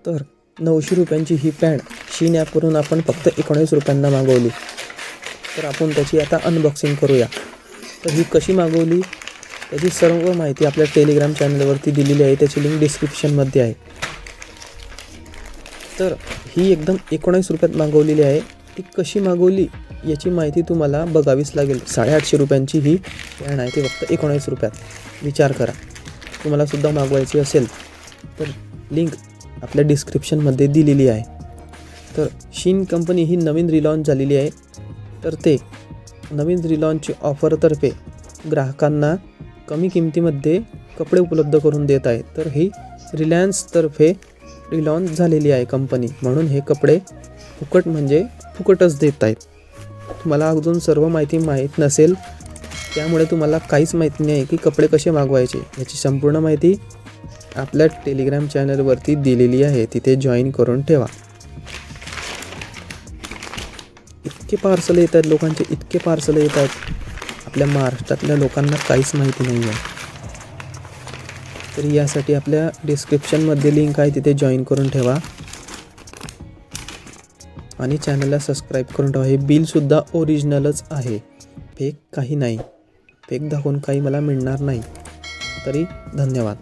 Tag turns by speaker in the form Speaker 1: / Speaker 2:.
Speaker 1: तर 900 रुपयांची ही पॅन्ट शीन ॲपवरून आपण फक्त 19 रुपयांना मागवली. तर आपण त्याची आता अनबॉक्सिंग करूया. तर ही कशी मागवली त्याची सर्व माहिती आपल्या टेलिग्राम चॅनलवरती दिलेली आहे, त्याची लिंक डिस्क्रिप्शनमध्ये आहे. तर ही एकदम 19 रुपयात मागवलेली आहे. ती कशी मागवली याची माहिती तुम्हाला बघावीच लागेल. 850 रुपयांची ही पॅन्ट आहे, ती फक्त 19 रुपयात. विचार करा, तुम्हालासुद्धा मागवायची असेल तर लिंक आपल्या डिस्क्रिप्शनमध्ये दिलेली आहे. तर शीन कंपनी ही नवीन रिलॉन्च झालेली आहे. तर ते नवीन रिलॉन्चची ऑफरतर्फे ग्राहकांना कमी किमतीमध्ये कपडे उपलब्ध करून देत आहे. तर ही रिलायन्सतर्फे रिलॉन्च झालेली आहे कंपनी, म्हणून हे कपडे फुकट म्हणजे फुकटच देत आहेत. तुम्हाला अजून सर्व माहिती माहीत नसेल, त्यामुळे तुम्हाला काहीच माहिती नाही की कपडे कसे मागवायचे. याची संपूर्ण माहिती आपल्या टेलिग्राम चॅनलवरती दिलेली आहे, तिथे जॉईन करून ठेवा. इतके पार्सल येत आहेत लोकांचे, इतके पार्सल येत आहेत. आपल्या महाराष्ट्रातल्या लोकांना काहीच माहिती नाही आहे. तर यासाठी आपल्या डिस्क्रिप्शनमध्ये लिंक आहे, तिथे जॉईन करून ठेवा आणि चॅनलला सबस्क्राईब करून ठेवा. हे बिलसुद्धा ओरिजिनलच आहे, फेक काही नाही. फेक दाखवून काही मला मिळणार नाही. तरी धन्यवाद.